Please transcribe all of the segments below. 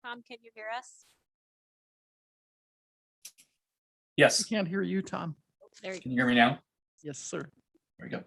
Tom, can you hear us? I Yes. can't hear you, Tom. There you Can you hear me now? Yes, sir. There we go.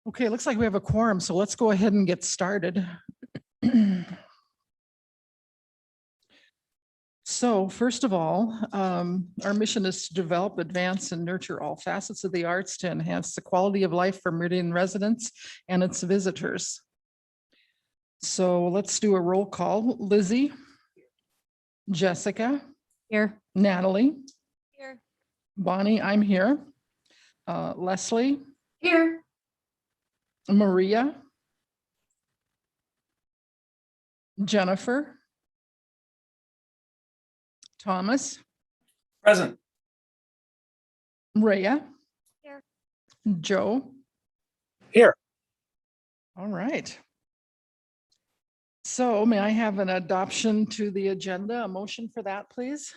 Okay, looks like we have a quorum, so let's go ahead and get started. So first of all, our mission is to develop, advance, and nurture all facets of the arts to enhance the quality of life for Meridian residents and its visitors. So let's do a roll call. Lizzie, Jessica, Here. Natalie, Here. Bonnie, I'm here. Leslie, Here. Maria, Jennifer, Thomas, Present. Rhea, Here. Joe. Here. All right. So may I have an adoption to the agenda, a motion for that, please?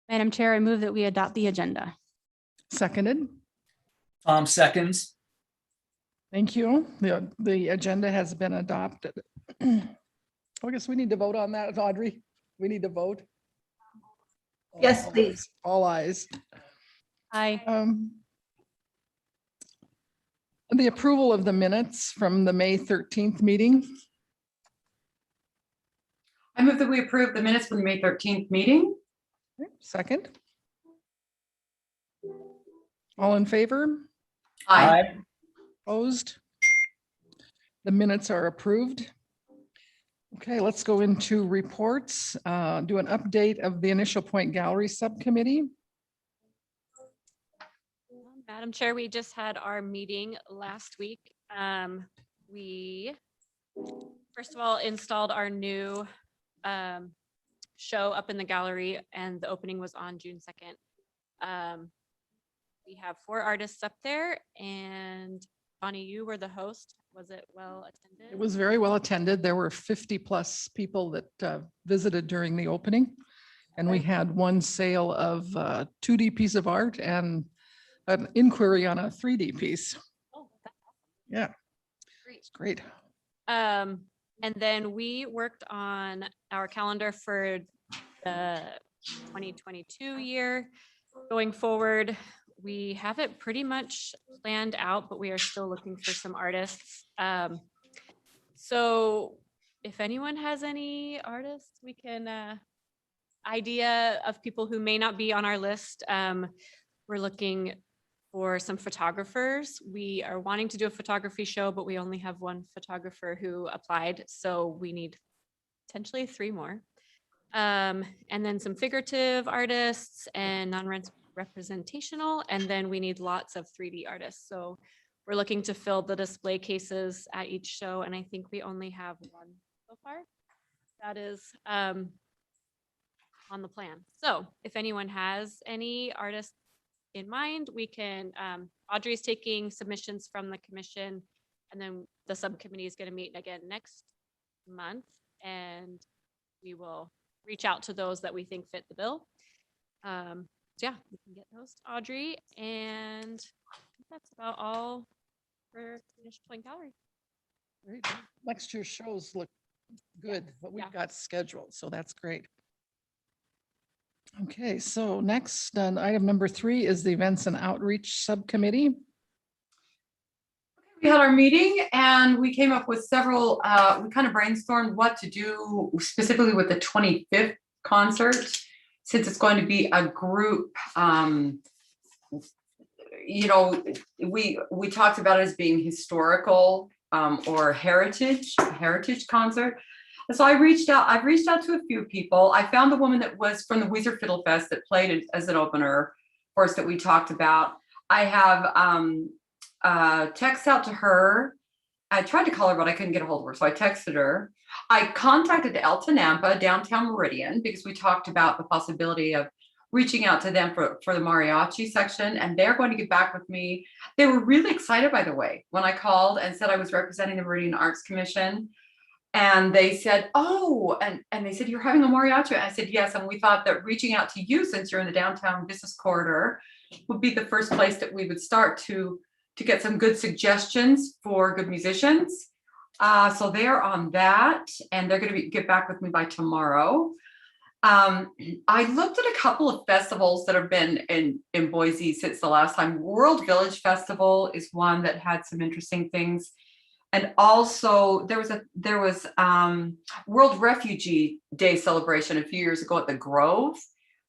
Madam Chair, I move that we adopt the agenda. Seconded. Tom seconds. Thank you. The agenda has been adopted. I guess we need to vote on that, Audrey. We need to vote. Yes, please. All eyes. Aye. The approval of the minutes from the May 13th meeting. I move that we approve the minutes from the May 13th meeting. Second. All in favor? Aye. Opposed? The minutes are approved. Okay, let's go into reports. Do an update of the Initial Point Gallery Subcommittee. Madam Chair, we just had our meeting last week. We, first of all, installed our new show up in the gallery, and the opening was on June 2nd. We have 4 artists up there, and Bonnie, you were the host. Was it well attended? It was very well attended. There were 50+ people that visited during the opening. And we had one sale of a 2D piece of art and an inquiry on a 3D piece. Oh, that's Yeah, great. it's great. And then we worked on our calendar for the 2022 year. Going forward, we have it pretty much planned out, but we are still looking for some artists. So if anyone has any artists, we can idea of people who may not be on our list. We're looking for some photographers. We are wanting to do a photography show, but we only have 1 photographer who applied, so we need potentially 3 more. And then some figurative artists and non-representational, and then we need lots of 3D artists. So we're looking to fill the display cases at each show, and I think we only have 1 so far. That is on the plan. So if anyone has any artists in mind, we can, Audrey's taking submissions from the commission, and then the subcommittee is going to meet again next month, and we will reach out to those that we think fit the bill. So yeah, we can get those to Audrey, and I think that's about all for Initial Point Gallery. Great. Next year's shows look good, what we've Yeah. got scheduled, so that's great. Okay, so next on item number 3 is the Events and Outreach Subcommittee. We had our meeting and we came up with several, we kind of brainstormed what to do specifically with the 25th concert, since it's going to be a group. You know, we talked about it as being historical or heritage concert. And so I've reached out to a few people. I found the woman that was from the Weezer Fiddle Fest that played as an opener for us that we talked about. I have text out to her. I tried to call her, but I couldn't get a hold of her. So I texted her. I contacted Elta Nampa, downtown Meridian, because we talked about the possibility of reaching out to them for the mariachi section, and they're going to get back with me. They were really excited, by the way, when I called and said I was representing the Meridian Arts Commission. And they said, oh, and they said, you're having a mariachi? And I said, yes. And we thought that reaching out to you, since you're in the downtown business corridor, would be the first place that we would start to get some good suggestions for good musicians. So they're on that, and they're going to get back with me by tomorrow. I looked at a couple of festivals that have been in Boise since the last time. World Village Festival is one that had some interesting things. And also there was World Refugee Day celebration a few years ago at the Grove.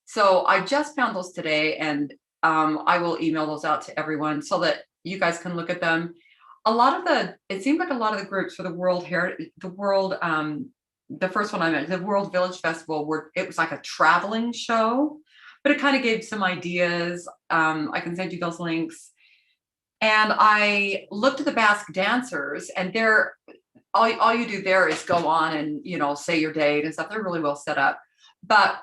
So I just found those today, and I will email those out to everyone so that you guys can look at them. It seemed like a lot of the groups for the the first one I meant, the World Village Festival, where it was like a traveling show, but it kind of gave some ideas. I can send you those links. And I looked at the Basque dancers, and all you do there is go on and, you know, say your date and stuff. They're really well set up. But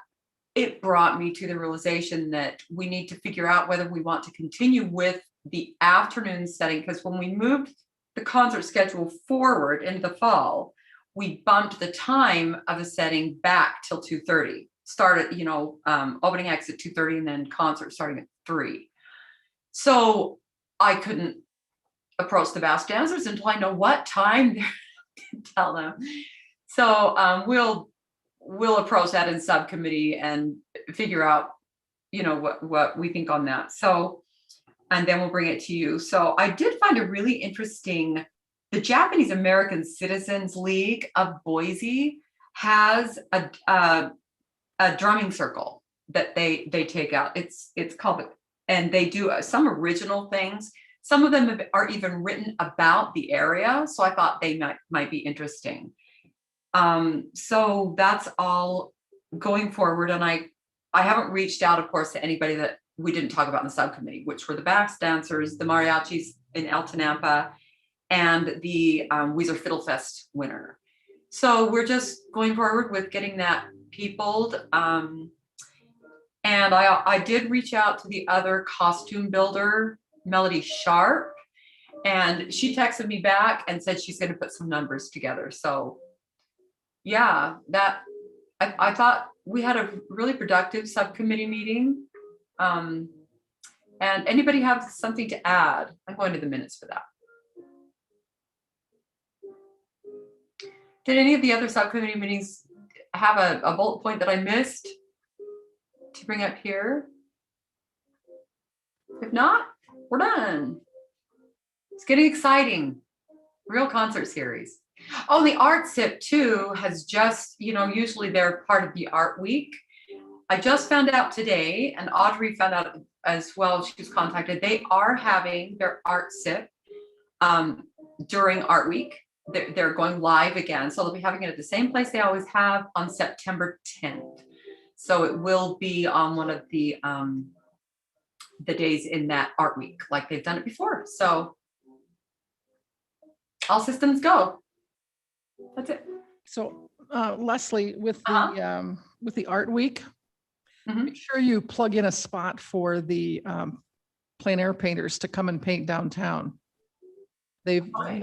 it brought me to the realization that we need to figure out whether we want to continue with the afternoon setting, because when we moved the concert schedule forward into the fall, we bumped the time of the setting back till 2:30. Started, you know, opening acts at 2:30 and then concert starting at 3. So I couldn't approach the Basque dancers until I know what time to tell them. So we'll approach that in subcommittee and figure out, you know, what we think on that. So and then we'll bring it to you. So I did find a really interesting, the Japanese American Citizens League of Boise has a drumming circle that they take out. It's called, and they do some original things. Some of them are even written about the area. So I thought they might be interesting. So that's all going forward. And I haven't reached out, of course, to anybody that we didn't talk about in the subcommittee, which were the Bax dancers, the mariachis in El Tenampa, and the Weezer Fiddle Fest winner. So we're just going forward with getting that peopled. And I did reach out to the other costume builder, Melody Sharp, and she texted me back and said she's going to put some numbers together. So yeah, that I thought we had a really productive subcommittee meeting. And anybody have something to add? I'm going to the minutes for that. Did any of the other subcommittee meetings have a bullet point that I missed to bring up here? If not, we're done. It's getting exciting. Real concert series. Oh, the art sip too has just, usually they're part of the art week. I just found out today, and Audrey found out as well, she was contacted. They are having their art sip during art week. They're going live again. So they'll be having it at the same place they always have on September 10th. So it will be on one of the days in that art week, like they've done it before. So all systems go. That's it. So Leslie, with the art week, Mhm. make sure you plug in a spot for the plein air painters to come and paint downtown. They've, Okay.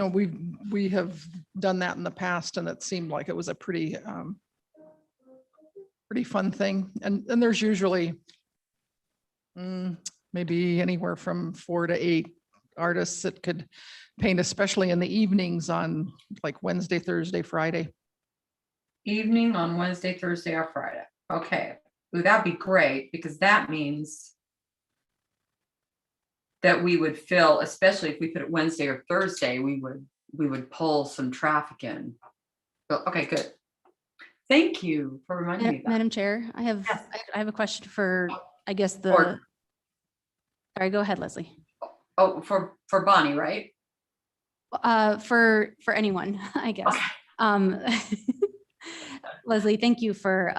we have done that in the past, and it seemed like it was a pretty fun thing. And there's usually maybe anywhere from 4 to 8 artists that could paint, especially in the evenings on like Wednesday, Thursday, Friday. Evening on Wednesday, Thursday, or Friday. Okay. Ooh, that'd be great, because that means that we would fill, especially if we put it Wednesday or Thursday, we would pull some traffic in. Okay, good. Thank you for reminding me of that. Madam Chair, I have a question for, I guess, Or- sorry, go ahead, Leslie. Oh, for Bonnie, right? For anyone, I guess. Okay. Leslie, thank you for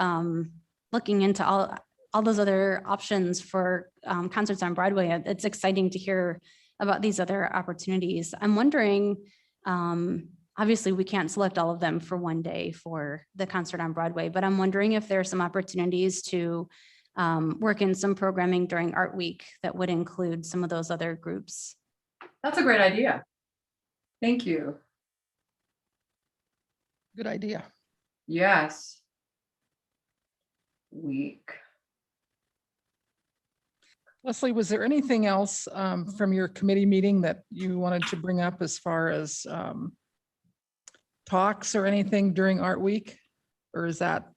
looking into all those other options for concerts on Broadway. It's exciting to hear about these other opportunities. I'm wondering, obviously we can't select all of them for one day for the concert on Broadway, but I'm wondering if there are some opportunities to work in some programming during Art Week that would include some of those other groups. That's a great idea. Thank you. Good idea. Yes. Week. Leslie, was there anything else from your committee meeting that you wanted to bring up as far as talks or anything during Art Week? Or is that?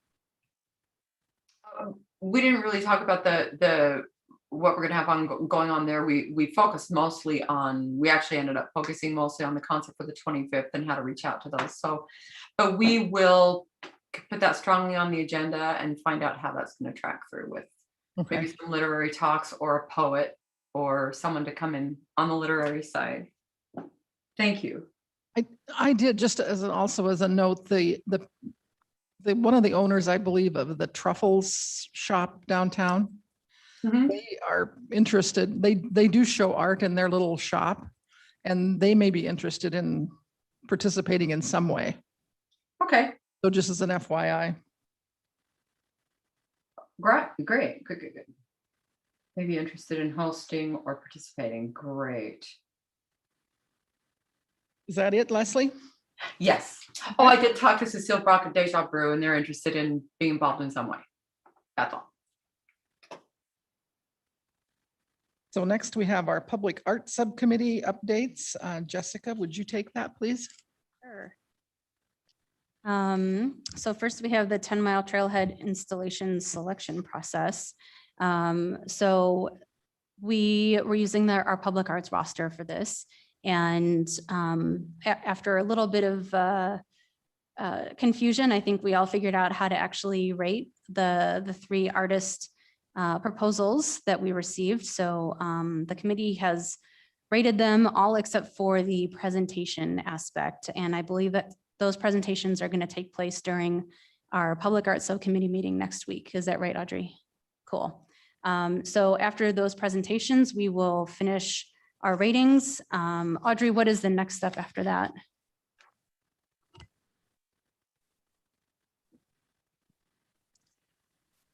We didn't really talk about the what we're gonna have going on there. We focused mostly on, we actually ended up focusing mostly on the concert for the 25th and how to reach out to those. So, but we will put that strongly on the agenda and find out how that's gonna track through with Okay. maybe some literary talks or a poet or someone to come in on the literary side. Thank you. I did, just also as a note, the one of the owners, I believe, of the Truffles shop downtown, Mhm. they are interested. They do show art in their little shop, and they may be interested in participating in some way. Okay, So just as an FYI. great. Maybe interested in hosting or participating. Great. Is that it, Leslie? Yes. Oh, I did talk to Cecile Brock at Deja Brew, and they're interested in being involved in some way. That's all. So next we have our Public Art Subcommittee updates. Jessica, would you take that, please? Sure. So first we have the 10 Mile Trailhead installation selection process. So we were using our public arts roster for this. And after a little bit of confusion, I think we all figured out how to actually rate the three artist proposals that we received. So the committee has rated them all except for the presentation aspect. And I believe that those presentations are going to take place during our public arts subcommittee meeting next week. Is that right, Audrey? Cool. So after those presentations, we will finish our ratings. Audrey, what is the next step after that?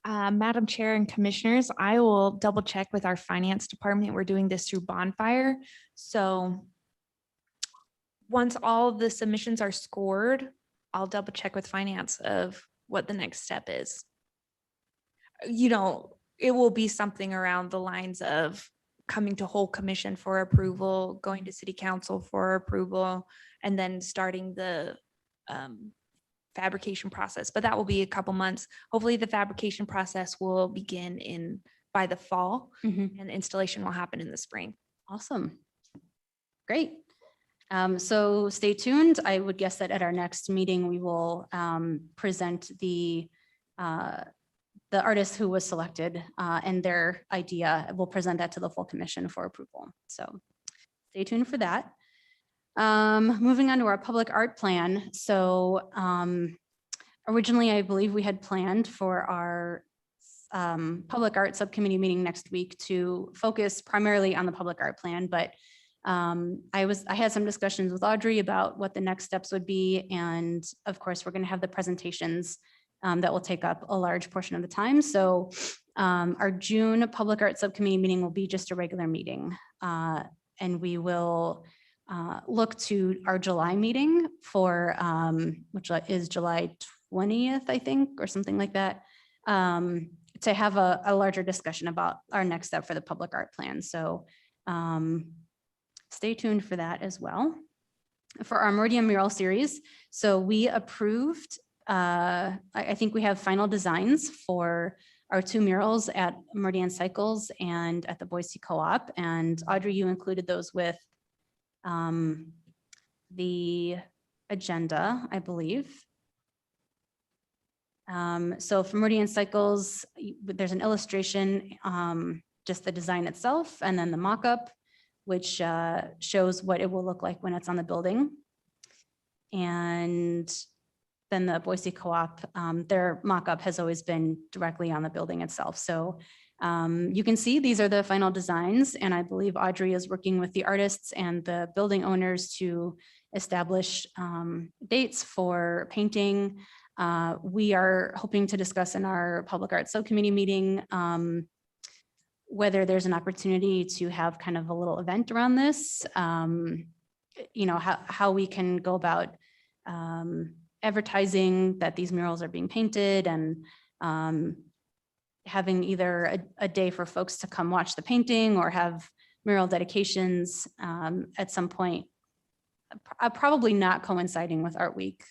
Madam Chair and Commissioners, I will double check with our finance department. We're doing this through Bonfire. So once all the submissions are scored, I'll double check with finance of what the next step is. You know, it will be something around the lines of coming to whole commission for approval, going to city council for approval, and then starting the fabrication process, but that will be a couple months. Hopefully the fabrication process will begin by the fall and installation will happen in the spring. Awesome. Great. So stay tuned. I would guess that at our next meeting, we will present the artist who was selected and their idea. We'll present that to the full commission for approval. So stay tuned for that. Moving on to our public art plan. So originally, I believe we had planned for our public art subcommittee meeting next week to focus primarily on the public art plan, but I had some discussions with Audrey about what the next steps would be. And of course, we're going to have the presentations that will take up a large portion of the time. So our June public art subcommittee meeting will be just a regular meeting. And we will look to our July meeting for, which is July 20th, I think, or something like that, to have a larger discussion about our next step for the public art plan. So stay tuned for that as well. For our Meridian mural series, so we approved, I think we have final designs for our two murals at Meridian Cycles and at the Boise Co-op. And Audrey, you included those with the agenda, I believe. So for Meridian Cycles, there's an illustration, just the design itself, and then the mock-up, which shows what it will look like when it's on the building. And then the Boise Co-op, their mock-up has always been directly on the building itself. So you can see these are the final designs, and I believe Audrey is working with the artists and the building owners to establish dates for painting. We are hoping to discuss in our public arts subcommittee meeting whether there's an opportunity to have kind of a little event around this, you know, how we can go about advertising that these murals are being painted, and having either a day for folks to come watch the painting or have mural dedications at some point, probably not coinciding with Art Week,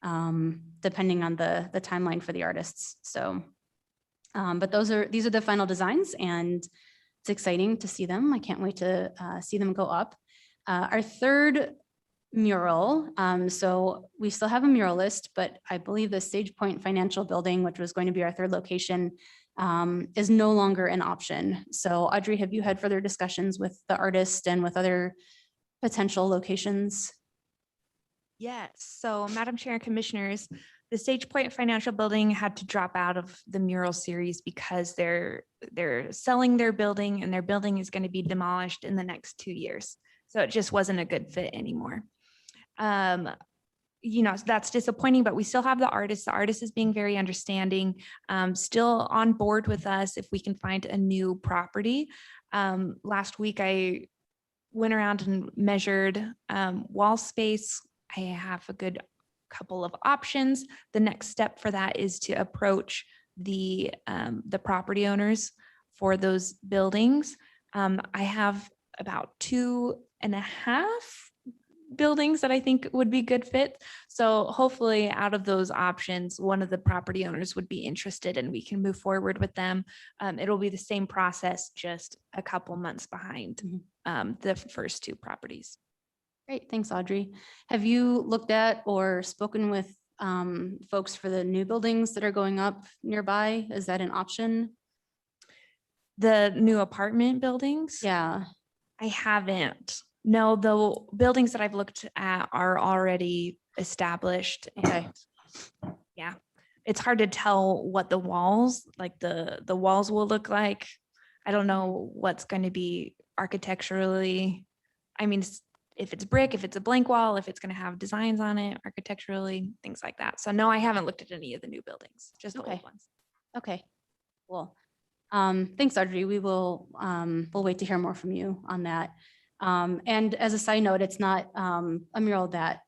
depending on the timeline for the artists. So, but these are the final designs, and it's exciting to see them. I can't wait to see them go up. Our third mural, so we still have a mural list, but I believe the Sage Point Financial Building, which was going to be our third location, is no longer an option. So Audrey, have you had further discussions with the artist and with other potential locations? Yes. So Madam Chair and Commissioners, the Sage Point Financial Building had to drop out of the mural series because they're selling their building, and their building is going to be demolished in the next 2 years. So it just wasn't a good fit anymore. You know, that's disappointing, but we still have the artist. The artist is being very understanding, still on board with us if we can find a new property. Last week, I went around and measured wall space. I have a good couple of options. The next step for that is to approach the property owners for those buildings. I have about 2.5 buildings that I think would be good fit. So hopefully out of those options, one of the property owners would be interested and we can move forward with them. It'll be the same process, just a couple months behind the first two properties. Great, thanks, Audrey. Have you looked at or spoken with folks for the new buildings that are going up nearby? Is that an option? The new apartment buildings? Yeah, I haven't. No, the buildings that I've looked at are already established. Okay. And yeah, it's hard to tell what the walls, like the walls will look like. I don't know what's going to be architecturally. I mean, if it's brick, if it's a blank wall, if it's going to have designs on it architecturally, things like that. So no, I haven't looked at any of the new buildings, just the Okay. old ones. okay, cool. Thanks, Audrey. We will, we'll wait to hear more from you on that. And as a side note, it's not a mural that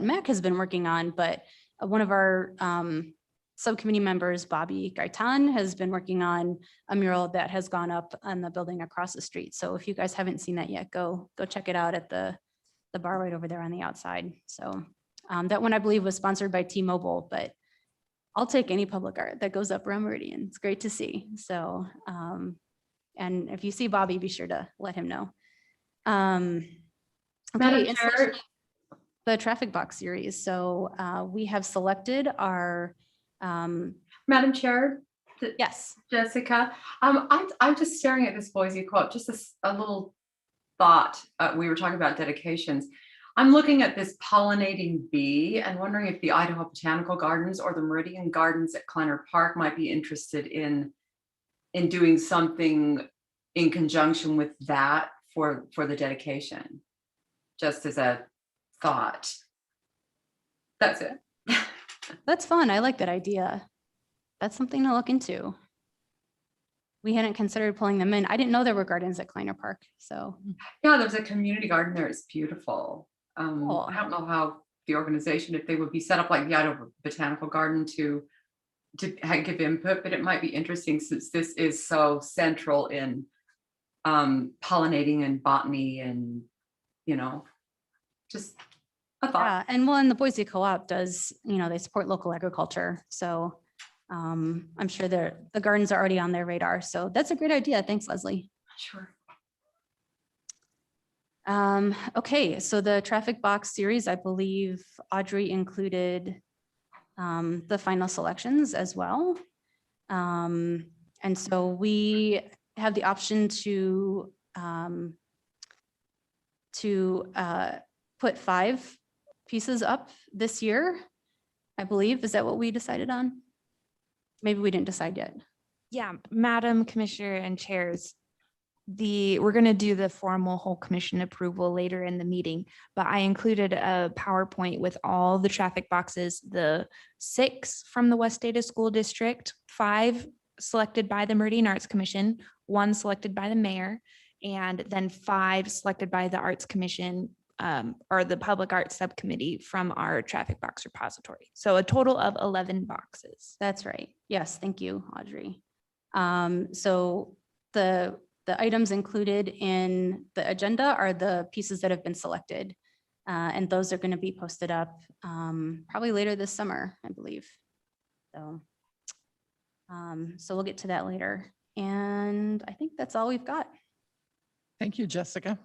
Mac has been working on, but one of our subcommittee members, Bobby Gaitan, has been working on a mural that has gone up on the building across the street. So if you guys haven't seen that yet, go check it out at the bar right over there on the outside. So that one, I believe, was sponsored by T-Mobile, but I'll take any public art that goes up around Meridian. It's great to see. So, and if you see Bobby, be sure to let him know. Madam Okay, Chair, the traffic box series. So we have selected our, Madam Chair, yes, Jessica, I'm just staring at this Boise quote, just a little thought. We were talking about dedications. I'm looking at this pollinating bee and wondering if the Idaho Botanical Gardens or the Meridian Gardens at Kleiner Park might be interested in doing something in conjunction with that for the dedication, just as a thought. That's it. that's fun. I like that idea. That's something to look into. We hadn't considered pulling them in. I didn't know there were gardens at Kleiner Park, so. Yeah, there's a community garden there. It's beautiful. Cool. I don't know how the organization, if they would be set up like the Idaho Botanical Garden to give input, but it might be interesting since this is so central in pollinating and botany and, just a thought. Yeah, and well, and the Boise Co-op does, they support local agriculture. So I'm sure the gardens are already on their radar. So that's a great idea. Thanks, Leslie. Sure. Okay, so the traffic box series, I believe Audrey included the final selections as well. And so we have the option to put 5 pieces up this year, I believe. Is that what we decided on? Maybe we didn't decide yet. Yeah, Madam Commissioner and Chairs, we're going to do the formal whole commission approval later in the meeting, but I included a PowerPoint with all the traffic boxes, the 6 from the West Data School District, 5 selected by the Meridian Arts Commission, 1 selected by the mayor, and then 5 selected by the Arts Commission or the Public Arts Subcommittee from our traffic box repository. So a total of 11 boxes. That's right. Yes, thank you, Audrey. So the items included in the agenda are the pieces that have been selected. And those are going to be posted up probably later this summer, I believe. So we'll get to that later. And I think that's all we've got. Thank you, Jessica.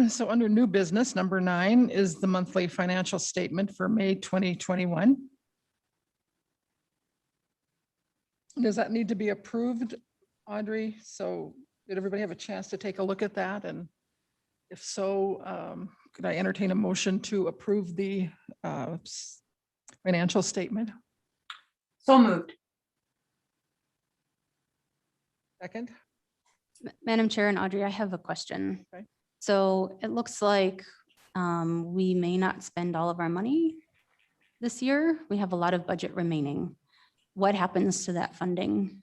So under new business, number 9 is the monthly financial statement for May 2021. Does that need to be approved, Audrey? So did everybody have a chance to take a look at that? And if so, could I entertain a motion to approve the financial statement? So moved. Second? Madam Chair and Audrey, I have a question. Okay. So it looks like we may not spend all of our money this year. We have a lot of budget remaining. What happens to that funding?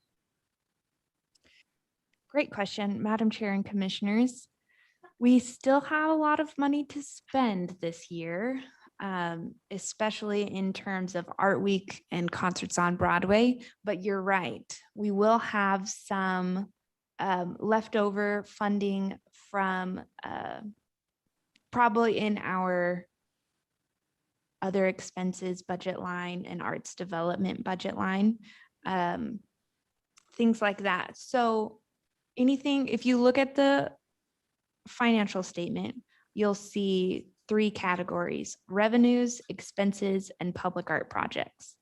Great question, Madam Chair and Commissioners. We still have a lot of money to spend this year, especially in terms of Art Week and concerts on Broadway. But you're right, we will have some leftover funding from probably in our other expenses budget line and arts development budget line, things like that. So anything, if you look at the financial statement, you'll see 3 categories: revenues, expenses, and public art projects.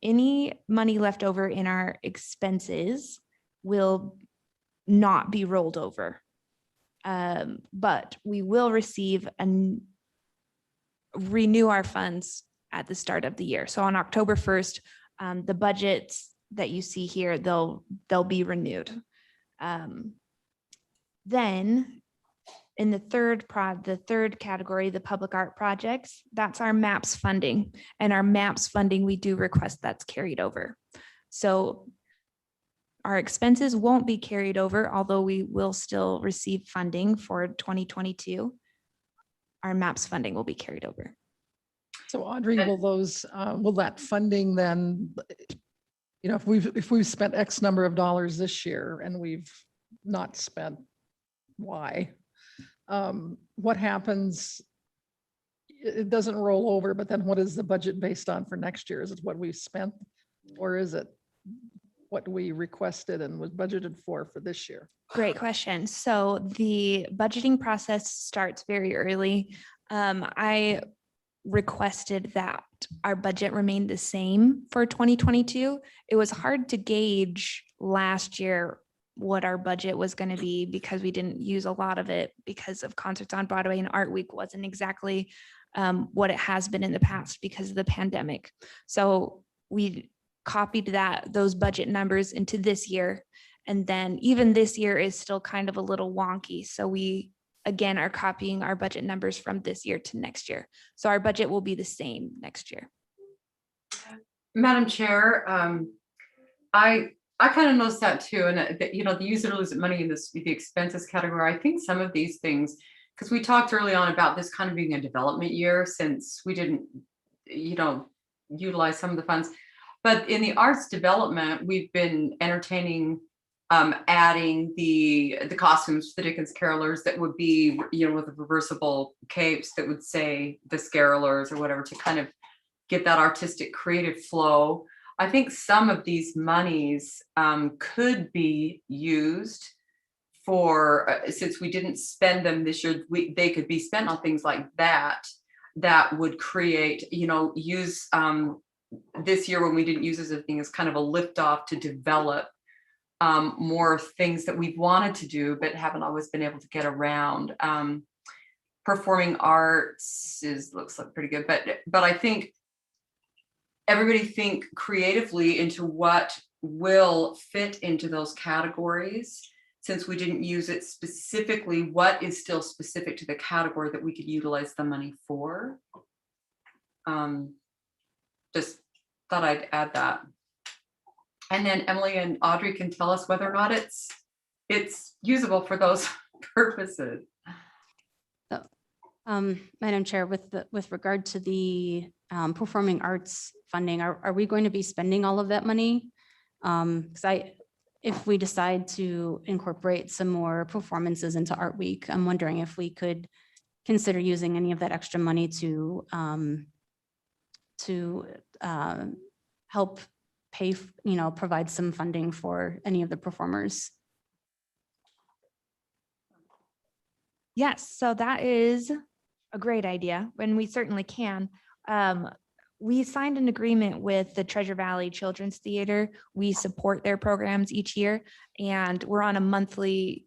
Any money left over in our expenses will not be rolled over. But we will receive and renew our funds at the start of the year. So on October 1st, the budgets that you see here, they'll be renewed. Then in the third category, the public art projects, that's our MAPS funding. And our MAPS funding, we do request that's carried over. So our expenses won't be carried over, although we will still receive funding for 2022. Our MAPS funding will be carried over. So Audrey, will that funding then, if we've spent X number of dollars this year and we've not spent Y, what happens? It doesn't roll over, but then what is the budget based on for next year? Is it what we spent, or is it what we requested and was budgeted for this year? Great question. So the budgeting process starts very early. I requested that our budget remained the same for 2022. It was hard to gauge last year what our budget was going to be because we didn't use a lot of it because of Concerts on Broadway, and Art Week wasn't exactly what it has been in the past because of the pandemic. So we copied those budget numbers into this year. And then even this year is still kind of a little wonky. So we, again, are copying our budget numbers from this year to next year. So our budget will be the same next year. Madam Chair, I kind of noticed that too. And the use it or lose it money in the expenses category. I think some of these things, because we talked early on about this kind of being a development year since we didn't, utilize some of the funds. But in the arts development, we've been entertaining, adding the costumes, the Dickens carolers that would be, with the reversible capes that would say the Scarolers or whatever, to kind of get that artistic creative flow. I think some of these monies could be used for, since we didn't spend them this year, they could be spent on things like that would create, use this year when we didn't use this thing as kind of a lift off to develop more things that we've wanted to do but haven't always been able to get around. Performing arts looks like pretty good, but I think everybody think creatively into what will fit into those categories. Since we didn't use it specifically, what is still specific to the category that we could utilize the money for? Just thought I'd add that. And then Emily and Audrey can tell us whether or not it's usable for those purposes. Madam Chair, with regard to the performing arts funding, are we going to be spending all of that money? Because if we decide to incorporate some more performances into Art Week, I'm wondering if we could consider using any of that extra money to help pay, provide some funding for any of the performers. Yes, so that is a great idea, and we certainly can. We signed an agreement with the Treasure Valley Children's Theater. We support their programs each year, and we're on a monthly,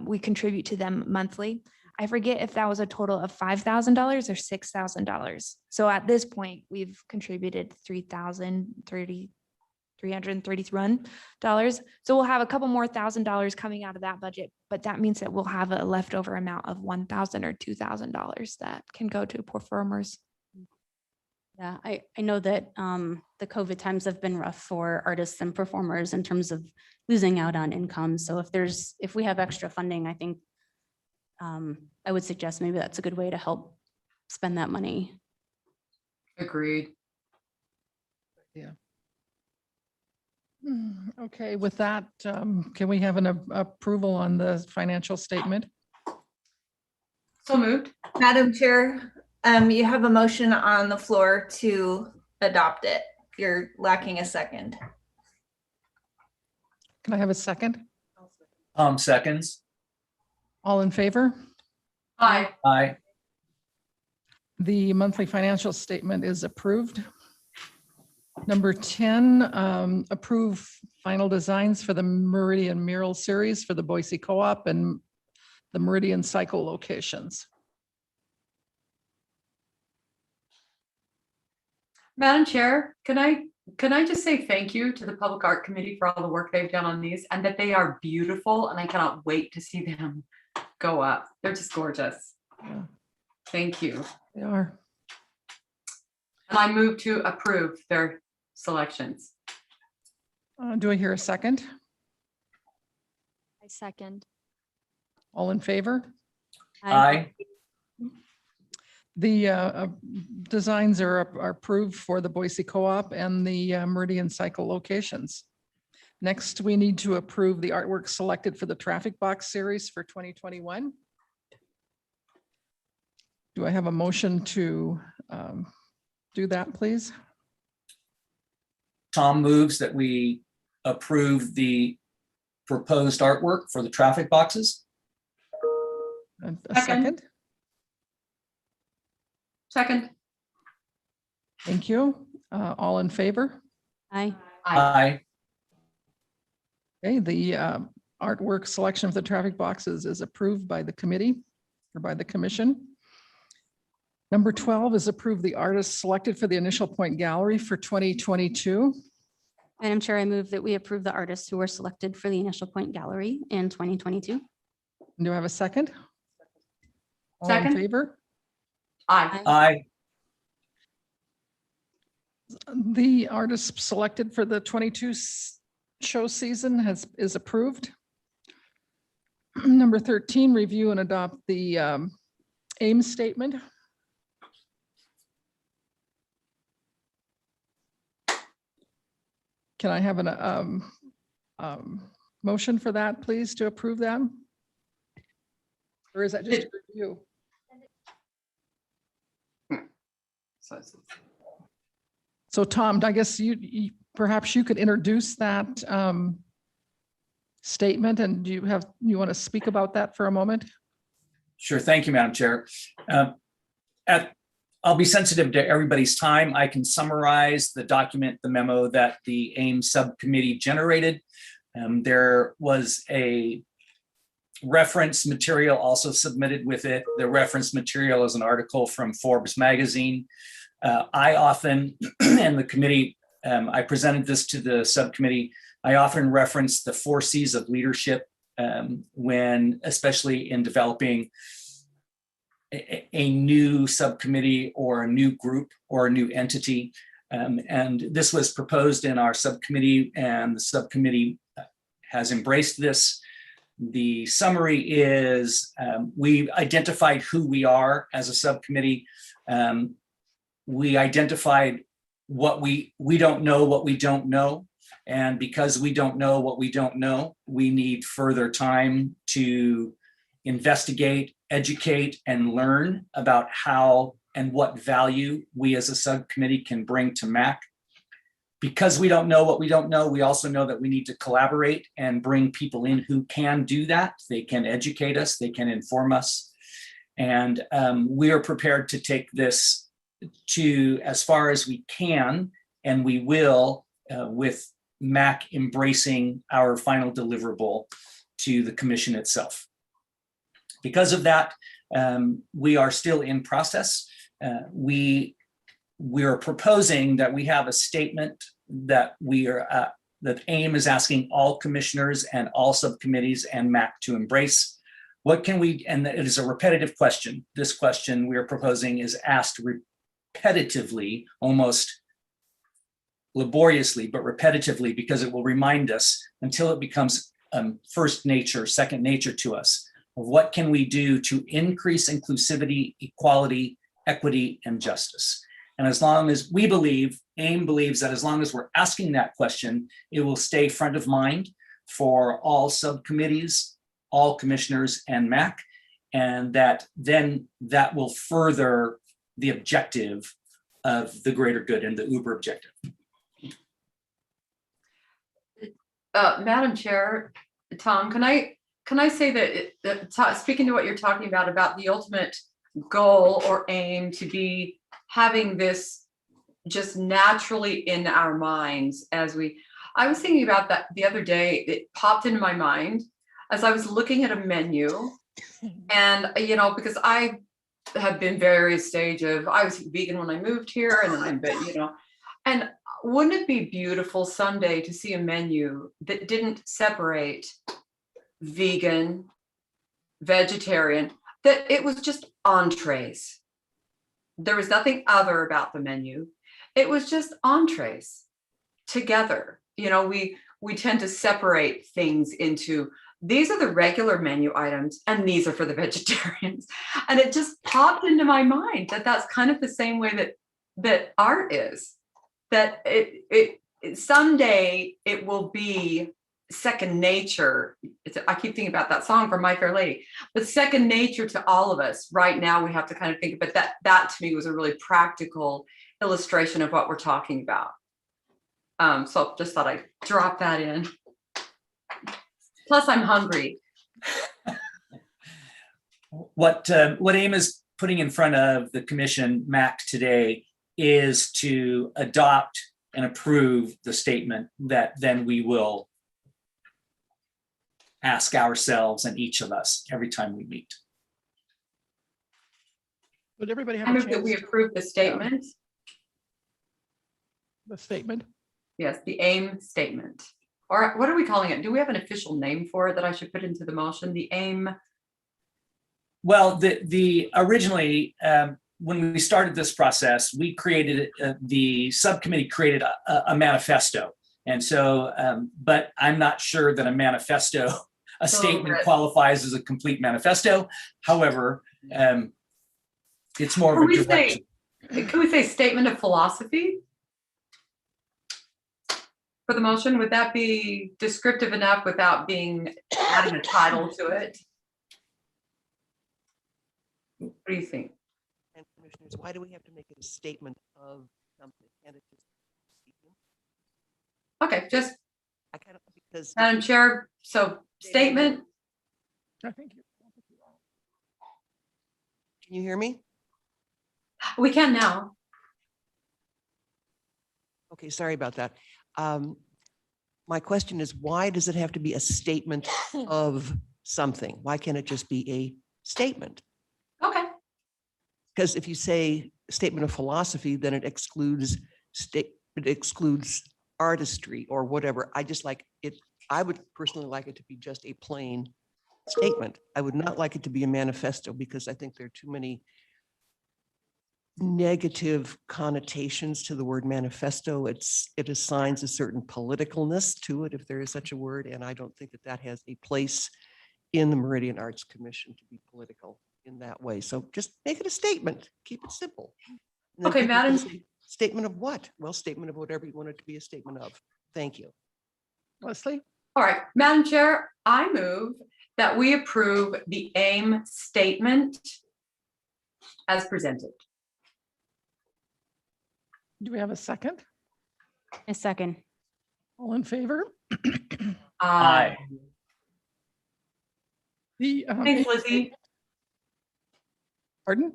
we contribute to them monthly. I forget if that was a total of $5,000 or $6,000. So at this point, we've contributed $331. So we'll have a couple more $1,000 coming out of that budget, but that means that we'll have a leftover amount of $1,000 or $2,000 that can go to performers. Yeah, I know that the COVID times have been rough for artists and performers in terms of losing out on income. So if we have extra funding, I think I would suggest maybe that's a good way to help spend that money. Agreed. Yeah. Okay, with that, can we have an approval on the financial statement? So moved. Madam Chair, You have a motion on the floor to adopt it. You're lacking a second. Can I have a second? Tom seconds. All in favor? Aye. Aye. The monthly financial statement is approved. Number 10, approve final designs for the Meridian mural series for the Boise Co-op and the Meridian cycle locations. Madam Chair, can I just say thank you to the Public Art Committee for all the work they've done on these and that they are beautiful and I cannot wait to see them go up. They're just gorgeous. Yeah. Thank you. They are. And I move to approve their selections. Do I hear a second? I second. All in favor? Aye. The designs are approved for the Boise Co-op and the Meridian cycle locations. Next, we need to approve the artwork selected for the traffic box series for 2021. Do I have a motion to do that, please? Tom moves that we approve the proposed artwork for the traffic boxes. A Second. second? Second. Thank you. All in favor? Aye. Aye. Okay, the artwork selection of the traffic boxes is approved by the committee or by the commission. Number 12 is approve the artists selected for the Initial Point Gallery for 2022. Madam Chair, I move that we approve the artists who were selected for the Initial Point Gallery in 2022. Do I have a second? All in Second. favor? Aye. Aye. The artist selected for the 22 show season is approved. Number 13, review and adopt the aim statement. Can I have an motion for that, please, to approve them? Or is that just a review? So Tom, I guess you perhaps you could introduce that statement, and you want to speak about that for a moment? Sure. Thank you, Madam Chair. I'll be sensitive to everybody's time. I can summarize the document, the memo that the AIM subcommittee generated. There was a reference material also submitted with it. The reference material is an article from Forbes magazine. I often, and the committee, I presented this to the subcommittee, I often reference the 4 C's of leadership when, especially in developing a new subcommittee or a new group or a new entity. And this was proposed in our subcommittee, and the subcommittee has embraced this. The summary is we identified who we are as a subcommittee. We identified what we don't know, what we don't know. And because we don't know what we don't know, we need further time to investigate, educate, and learn about how and what value we as a subcommittee can bring to MAC. Because we don't know what we don't know, we also know that we need to collaborate and bring people in who can do that. They can educate us, they can inform us. And we are prepared to take this to as far as we can, and we will, with MAC embracing our final deliverable to the commission itself. Because of that, we are still in process. We are proposing that we have a statement that that AIM is asking all commissioners and all subcommittees and MAC to embrace. What can we, and it is a repetitive question. This question we are proposing is asked repetitively, almost laboriously, but repetitively, because it will remind us until it becomes first nature, second nature to us, of what can we do to increase inclusivity, equality, equity, and justice. And as long as we believe, AIM believes that as long as we're asking that question, it will stay front of mind for all subcommittees, all commissioners, and MAC, and that then that will further the objective of the greater good and the Uber objective. Madam Chair, Tom, can I say that, speaking to what you're talking about the ultimate goal or aim to be having this just naturally in our minds I was thinking about that the other day, it popped into my mind as I was looking at a menu. And, because I have been various stage of, I was vegan when I moved here, and then I'm been, and wouldn't it be beautiful someday to see a menu that didn't separate vegan, vegetarian, that it was just entrees. There was nothing other about the menu. It was just entrees together. We tend to separate things into, these are the regular menu items and these are for the vegetarians. And it just popped into my mind that that's kind of the same way that art is, that it someday it will be second nature. I keep thinking about that song from My Fair Lady, but second nature to all of us. Right now we have to kind of think, but that to me was a really practical illustration of what we're talking about. So just thought I'd drop that in. Plus I'm hungry. What AIM is putting in front of the commission, MAC, today is to adopt and approve the statement that then we will ask ourselves and each of us every time we meet. Would everybody have I a move that chance we to approve the statement. the statement? Yes, the AIM statement. Or what are we calling it? Do we have an official name for it that I should put into the motion? The AIM. Well, the originally, when we started this process, we created, the subcommittee created a manifesto. And so, but I'm not sure that a manifesto, a statement qualifies as a complete manifesto. However, it's more of a direction. Can we say statement of philosophy for the motion? Would that be descriptive enough without adding a title to it? What do you think? And commissioners, why do we have to make it a statement of something? Can't it just be a statement? Okay, just I kind of, because Madam Chair, so statement. I think you. can you hear me? We can now. Okay, sorry about that. My question is, why does it have to be a statement of something? Why can't it just be a statement? Okay. Because if you say statement of philosophy, then it excludes artistry or whatever. I just like it. I would personally like it to be just a plain statement. I would not like it to be a manifesto because I think there are too many negative connotations to the word manifesto. It assigns a certain politicalness to it, if there is such a word, and I don't think that has a place in the Meridian Arts Commission to be political in that way. So just make it a statement. Keep it simple. And then Okay, people can Madam. say, statement of what? Well, statement of whatever you want it to be a statement of. Thank you. Leslie? All right, Madam Chair, I move that we approve the AIM statement as presented. Do we have a second? A second. All in favor? Aye. The, Thanks, Lizzie. pardon?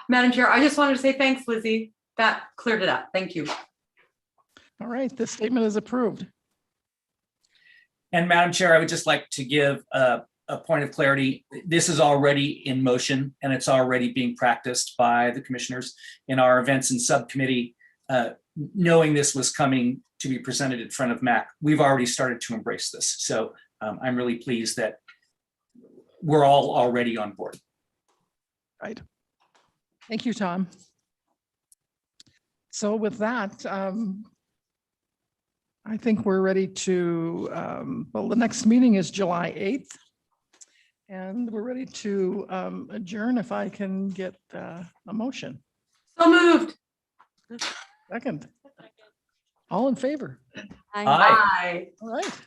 Madam Chair, I just wanted to say thanks, Lizzie. That cleared it up. Thank you. All right, this statement is approved. And Madam Chair, I would just like to give a point of clarity. This is already in motion and it's already being practiced by the commissioners in our events and subcommittee. Knowing this was coming to be presented in front of MAC, we've already started to embrace this. So I'm really pleased that we're all already on board. Right. Thank you, Tom. So with that, I think we're ready to, well, the next meeting is July 8th. And we're ready to adjourn if I can get a motion. So moved. Second. All in favor? Aye. Bye. All right.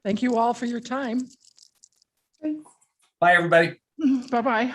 Thank you all for your time. Bye, everybody. Bye-bye.